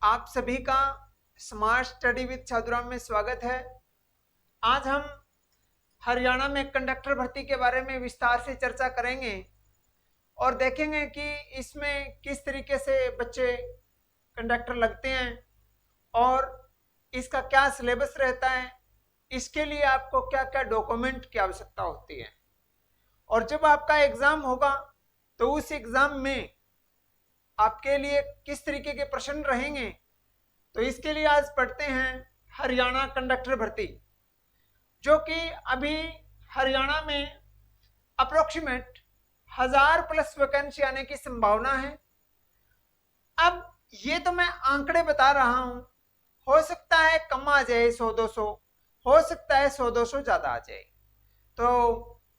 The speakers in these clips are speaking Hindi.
आप सभी का स्मार्ट स्टडी विद साधुराम में स्वागत है। आज हम हरियाणा में कंडक्टर भर्ती के बारे में विस्तार से चर्चा करेंगे और देखेंगे कि इसमें किस तरीके से बच्चे कंडक्टर लगते हैं और इसका क्या सिलेबस रहता है, इसके लिए आपको क्या क्या डॉक्यूमेंट की आवश्यकता होती है और जब आपका एग्ज़ाम होगा तो उस एग्ज़ाम में आपके लिए किस तरीके के प्रश्न रहेंगे। तो इसके लिए आज पढ़ते हैं हरियाणा कंडक्टर भर्ती, जो कि अभी हरियाणा में अप्रोक्सीमेट 1000+ वैकेंसी आने की संभावना है। अब ये तो मैं आंकड़े बता रहा हूं, हो सकता है कम आ जाए 100-200, हो सकता है 100-200 ज्यादा आ जाए। तो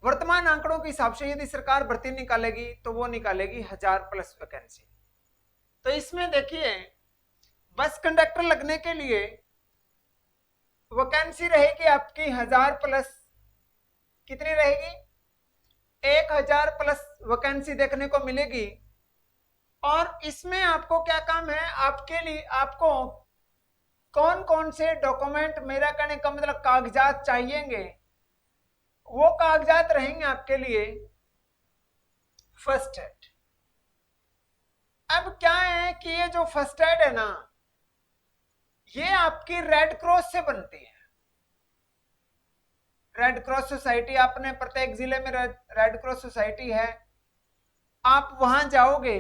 वर्तमान आंकड़ों के हिसाब से यदि सरकार भर्ती निकालेगी तो वो निकालेगी 1000+ वैकेंसी। तो इसमें देखिए, बस कंडक्टर लगने के लिए वैकेंसी रहेगी आपकी 1000+, कितनी रहेगी? 1000+ वैकेंसी देखने को मिलेगी। और इसमें आपको क्या काम है, आपके लिए आपको कौन कौन से डॉक्यूमेंट, मेरा कहने का मतलब कागजात चाहिएंगे, वो कागजात रहेंगे आपके लिए फर्स्ट एड। अब क्या है कि ये जो फर्स्ट एड है ना, ये आपकी रेड क्रॉस से बनती है। रेड क्रॉस सोसाइटी, आपने प्रत्येक जिले में रेड क्रॉस सोसाइटी है, आप वहां जाओगे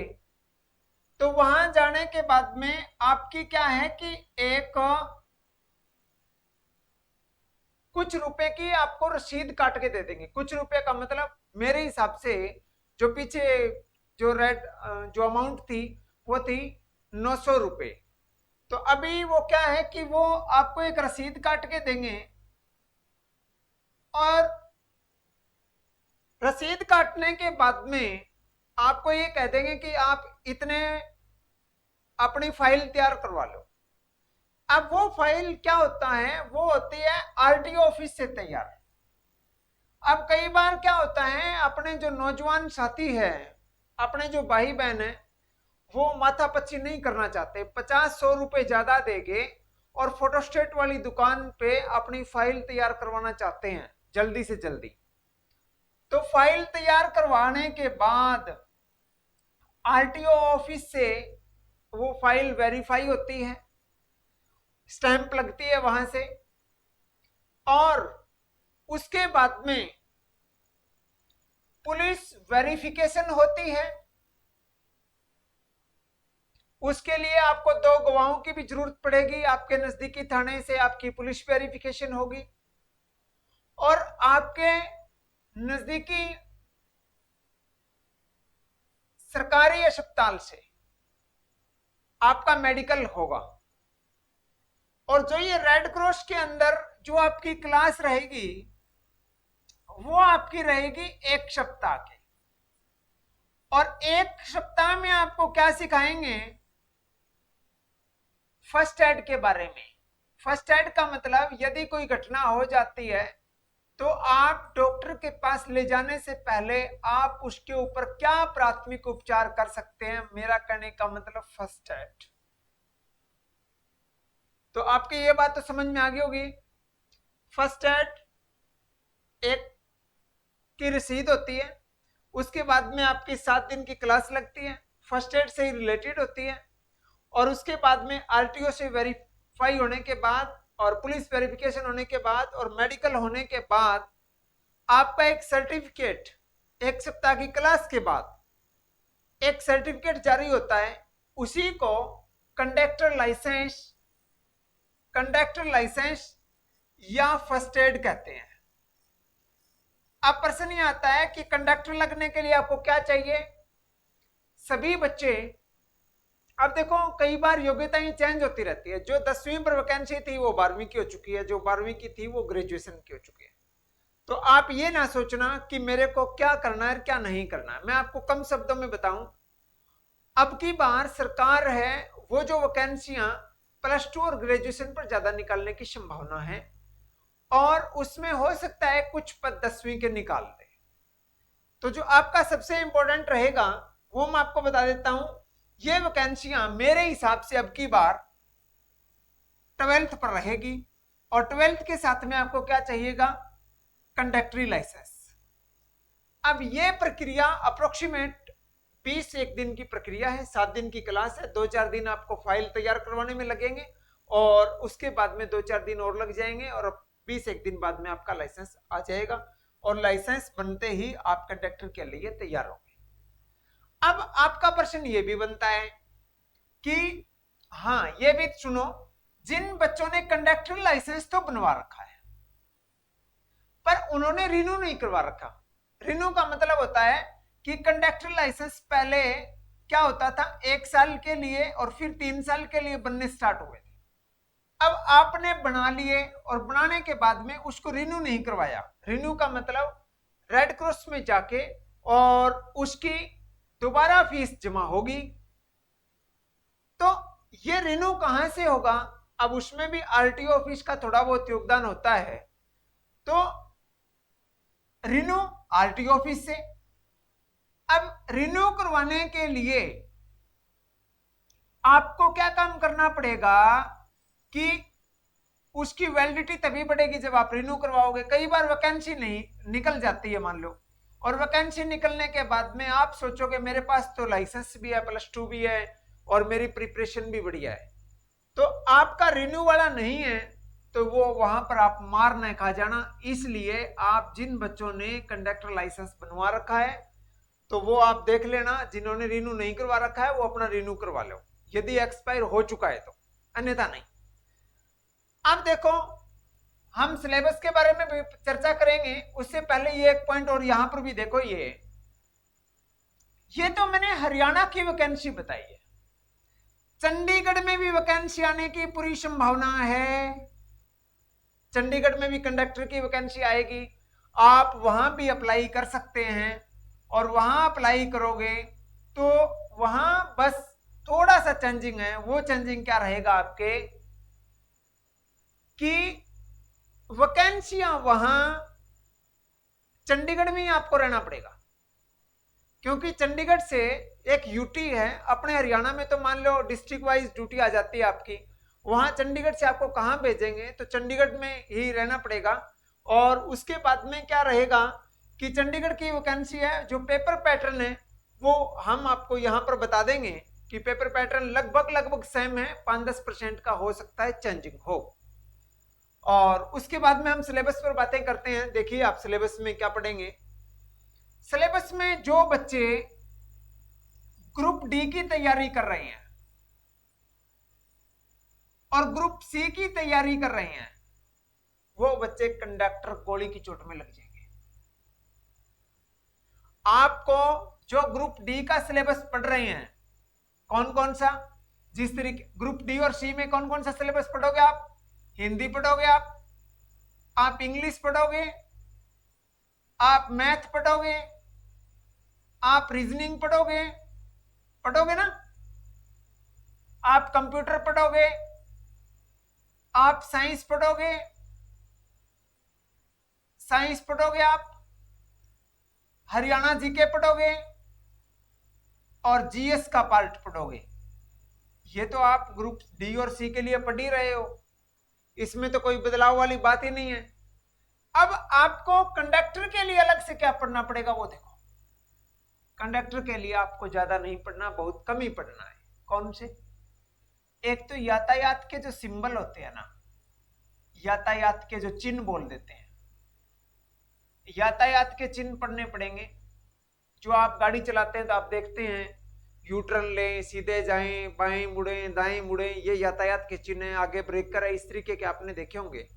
तो वहां जाने के बाद में आपकी क्या है कि एक कुछ रुपए की आपको रसीद काट के दे देंगे। कुछ रुपए का मतलब मेरे हिसाब से जो पीछे जो जो अमाउंट थी वो थी 900 रुपए। तो अभी वो क्या है कि वो आपको एक रसीद काट के देंगे और रसीद काटने के बाद में आपको ये कह देंगे कि आप इतने अपनी फाइल तैयार करवा लो। अब वो फाइल क्या होता है, वो होती है आरटीओ ऑफिस से तैयार। अब कई बार क्या होता है, अपने जो नौजवान साथी है, अपने जो भाई बहन है, वो माथापच्ची नहीं करना चाहते, 50-100 रुपए ज्यादा देंगे और फोटोस्टेट वाली दुकान पे अपनी फाइल तैयार करवाना चाहते हैं जल्दी से जल्दी। तो फाइल तैयार करवाने के बाद आरटीओ ऑफिस से वो फाइल वेरीफाई होती है, स्टैंप लगती है वहां से, और उसके बाद में पुलिस वेरिफिकेशन होती है। उसके लिए आपको 2 गवाहों की भी जरूरत पड़ेगी। आपके नजदीकी थाने से आपकी पुलिस वेरिफिकेशन होगी और आपके नजदीकी सरकारी अस्पताल से आपका मेडिकल होगा। और जो ये रेड क्रॉस के अंदर जो आपकी क्लास रहेगी, वो आपकी रहेगी 1 सप्ताह की। और 1 सप्ताह में आपको क्या सिखाएंगे? फर्स्ट एड के बारे में। फर्स्ट एड का मतलब यदि कोई घटना हो जाती है तो आप डॉक्टर के पास ले जाने से पहले आप उसके ऊपर क्या प्राथमिक उपचार कर सकते हैं, मेरा कहने का मतलब फर्स्ट एड। तो आपकी ये बात तो समझ में आ गई होगी। फर्स्ट एड एक की रसीद होती है, उसके बाद में आपकी 7 दिन की क्लास लगती है, फर्स्ट एड से ही रिलेटेड होती है। और उसके बाद में आरटीओ से वेरीफाई होने के बाद और पुलिस वेरिफिकेशन होने के बाद और मेडिकल होने के बाद आपका एक सर्टिफिकेट, 1 सप्ताह की क्लास के बाद एक सर्टिफिकेट जारी होता है। उसी को कंडक्टर लाइसेंस या फर्स्ट एड कहते हैं। अब प्रश्न ये आता है कि कंडक्टर लगने के लिए आपको क्या चाहिए? सभी बच्चे, अब देखो कई बार योग्यताएं चेंज होती रहती है। जो 10वीं पर वैकेंसी थी वो 12वीं की हो चुकी है, जो 12वीं की थी वो ग्रेजुएशन की हो चुकी है। तो आप ये ना सोचना कि मेरे को क्या करना है क्या नहीं करना है। मैं आपको कम शब्दों में बताऊं, अब की बार सरकार है वो जो वैकेंसियां +2 और ग्रेजुएशन पर ज्यादा निकालने की संभावना है और उसमें हो सकता है कुछ पद 10वीं के निकाल दे। तो जो आपका सबसे इंपॉर्टेंट रहेगा वो मैं आपको बता देता हूं। ये वैकेंसियां मेरे हिसाब से अब की बार 12th पर रहेगी और 12th के साथ में आपको क्या चाहिएगा, कंडक्टरी लाइसेंस। अब ये प्रक्रिया अप्रोक्सीमेट 20 से 1 दिन की प्रक्रिया है, 7 दिन की क्लास है, 2-4 दिन आपको फाइल तैयार करवाने में लगेंगे और उसके बाद में 2-4 दिन और लग जाएंगे और 20-1 दिन बाद में आपका लाइसेंस आ जाएगा और लाइसेंस बनते ही आप कंडक्टर के लिए तैयार होंगे। अब आपका प्रश्न ये भी बनता है कि हाँ, ये भी सुनो, जिन बच्चों ने कंडक्टर लाइसेंस तो बनवा रखा है पर उन्होंने रिन्यू नहीं करवा रखा। रिन्यू का मतलब होता है कि कंडक्टर लाइसेंस पहले क्या होता था, 1 साल के लिए और फिर 3 साल के लिए बनने स्टार्ट हुए थे। अब आपने बना लिए और बनाने के बाद में उसको रिन्यू नहीं करवाया। रिन्यू का मतलब रेड क्रॉस में जाके और उसकी दोबारा फीस जमा होगी। तो ये रिन्यू कहां से होगा, अब उसमें भी आरटीओ ऑफिस का थोड़ा बहुत योगदान होता है। तो रिन्यू आरटीओ ऑफिस से। अब रिन्यू करवाने के लिए आपको क्या काम करना पड़ेगा कि उसकी वैलिडिटी तभी बढ़ेगी जब आप रिन्यू करवाओगे। कई बार वैकेंसी नहीं निकल जाती है मान लो, और वैकेंसी निकलने के बाद में आप सोचोगे मेरे पास तो लाइसेंस भी है, +2 भी है और मेरी प्रिपरेशन भी बढ़िया है, तो आपका रिन्यू वाला नहीं है तो वो वहां पर आप मार न खा जाना। इसलिए आप जिन बच्चों ने कंडक्टर लाइसेंस बनवा रखा है तो वो आप देख लेना, जिन्होंने रिन्यू नहीं करवा रखा है वो अपना रिन्यू करवा लो यदि एक्सपायर हो चुका है तो, अन्यथा नहीं। अब देखो, हम सिलेबस के बारे में भी चर्चा करेंगे, उससे पहले ये एक पॉइंट और यहां पर भी देखो, ये तो मैंने हरियाणा की वैकेंसी बताई है। चंडीगढ़ में भी वैकेंसी आने की पूरी संभावना है। चंडीगढ़ में भी कंडक्टर की वैकेंसी आएगी, आप वहां भी अप्लाई कर सकते हैं और वहां अप्लाई करोगे तो वहां बस थोड़ा सा चेंजिंग है। वो चेंजिंग क्या रहेगा आपके कि वैकेंसियां वहां चंडीगढ़ में ही आपको रहना पड़ेगा, क्योंकि चंडीगढ़ से एक यूटी है। अपने हरियाणा में तो मान लो डिस्ट्रिक्ट वाइज ड्यूटी आ जाती है आपकी, वहां चंडीगढ़ से आपको कहां भेजेंगे तो चंडीगढ़ में ही रहना पड़ेगा। और उसके बाद में क्या रहेगा कि चंडीगढ़ की वैकेंसी है, जो पेपर पैटर्न है वो हम आपको यहां पर बता देंगे कि पेपर पैटर्न लगभग सेम है, 5-10% का हो सकता है चेंजिंग हो। और उसके बाद में हम सिलेबस पर बातें करते हैं। देखिए आप सिलेबस में क्या पढ़ेंगे। सिलेबस में जो बच्चे ग्रुप डी की तैयारी कर रहे हैं और ग्रुप सी की तैयारी कर रहे हैं वो बच्चे कंडक्टर गोली की चोट में लग जाएंगे। आपको जो ग्रुप डी का सिलेबस पढ़ रहे हैं, कौन कौन सा, जिस तरीके ग्रुप डी और सी में कौन कौन सा सिलेबस पढ़ोगे आप, हिंदी पढ़ोगे आप इंग्लिश पढ़ोगे, आप मैथ पढ़ोगे, आप रीजनिंग पढ़ोगे ना, आप कंप्यूटर पढ़ोगे, आप साइंस पढ़ोगे, आप हरियाणा जीके पढ़ोगे और जीएस का पार्ट पढ़ोगे। ये तो आप ग्रुप डी और सी के लिए पढ़ ही रहे हो, इसमें तो कोई बदलाव वाली बात ही नहीं है। अब आपको कंडक्टर के लिए अलग से क्या पढ़ना पड़ेगा वो देखो। कंडक्टर के लिए आपको ज्यादा नहीं पढ़ना, बहुत कम ही पढ़ना है। कौन से, एक तो यातायात के जो सिंबल होते हैं ना, यातायात के जो चिन्ह बोल देते हैं, यातायात के चिन्ह पढ़ने पड़ेंगे। जो आप गाड़ी चलाते हैं तो आप देखते हैं यू टर्न लें, सीधे जाएं, बाएं मुड़ें, दाएं मुड़ें, ये यातायात के चिन्ह है। आगे ब्रेकर है, इस तरीके के आपने देखे होंगे,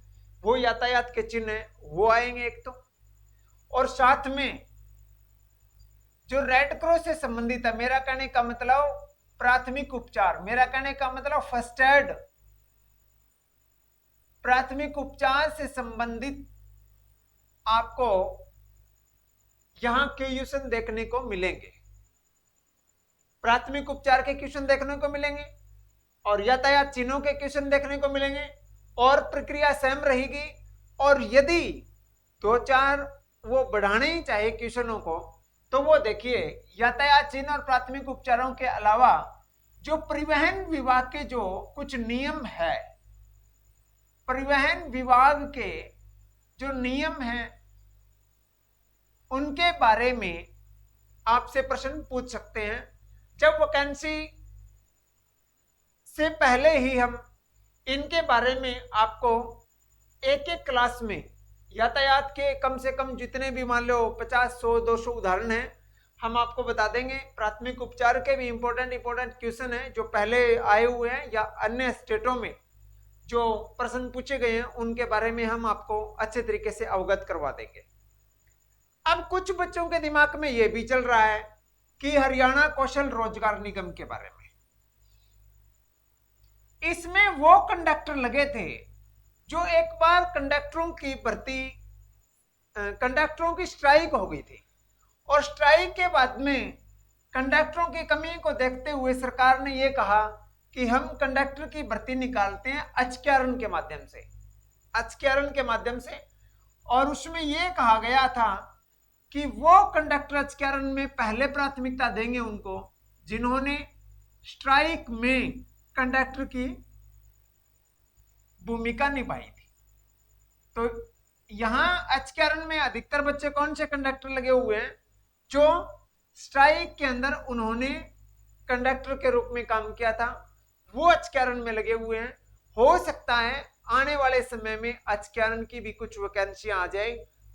वो यातायात के चिन्ह है, वो आएंगे एक तो। और साथ में जो रेड क्रॉस से संबंधित है, मेरा कहने का मतलब प्राथमिक उपचार, मेरा कहने का मतलब फर्स्ट एड, प्राथमिक उपचार से संबंधित आपको यहां क्वेश्चन देखने को मिलेंगे, प्राथमिक उपचार के क्वेश्चन देखने को मिलेंगे और यातायात चिन्हों के क्वेश्चन देखने को मिलेंगे और प्रक्रिया सेम रहेगी। और यदि 2-4 वो बढ़ाने ही चाहे क्वेश्चनों को तो वो देखिए यातायात चिन्ह और प्राथमिक उपचारों के अलावा जो परिवहन विभाग के जो कुछ नियम है परिवहन विभाग के जो नियम हैं उनके बारे में आपसे प्रश्न पूछ सकते हैं। जब वैकेंसी से पहले ही हम इनके बारे में आपको एक एक क्लास में यातायात के कम से कम जितने भी मान लो 50, 100, 200 उदाहरण हैं हम आपको बता देंगे। प्राथमिक उपचार के भी इंपॉर्टेंट क्वेश्चन हैं जो पहले आए हुए हैं या अन्य स्टेटों में जो प्रश्न पूछे गए हैं उनके बारे में हम आपको अच्छे तरीके से अवगत करवा देंगे। अब कुछ बच्चों के दिमाग में यह भी चल रहा है कि हरियाणा कौशल रोजगार निगम के बारे में, इसमें वो कंडक्टर लगे थे जो एक बार कंडक्टरों की स्ट्राइक हो गई थी और स्ट्राइक के बाद में कंडक्टरों की कमी को देखते हुए सरकार ने यह कहा कि हम कंडक्टर की भर्ती निकालते हैं अचक्यारण के माध्यम से। और उसमें यह कहा गया था कि वो कंडक्टर अचक्यारण में पहले प्राथमिकता देंगे उनको जिन्होंने स्ट्राइक में कंडक्टर की भूमिका निभाई थी। तो यहां अचक्यारण में अधिकतर बच्चे कौन से कंडक्टर लगे हुए हैं जो स्ट्राइक के अंदर उन्होंने कंडक्टर के रूप में काम किया था, वो अचक्यारण में लगे हुए हैं। हो सकता है आने वाले समय में अचक्यारण की भी कुछ वैकेंसियां आ जाए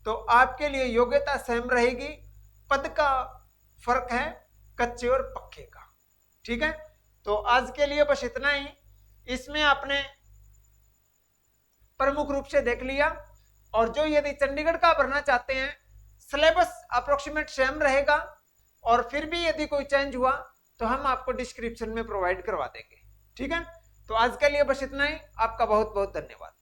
तो आपके लिए योग्यता सेम रहेगी, पद का फर्क है कच्चे और पक्के का। ठीक है, तो आज के लिए बस इतना ही। इसमें आपने प्रमुख रूप से देख लिया। और जो यदि चंडीगढ़ का भरना चाहते हैं सिलेबस अप्रोक्सीमेट सेम रहेगा और फिर भी यदि कोई चेंज हुआ तो हम आपको डिस्क्रिप्शन में प्रोवाइड करवा देंगे। ठीक है, तो आज के लिए बस इतना ही। आपका बहुत बहुत धन्यवाद।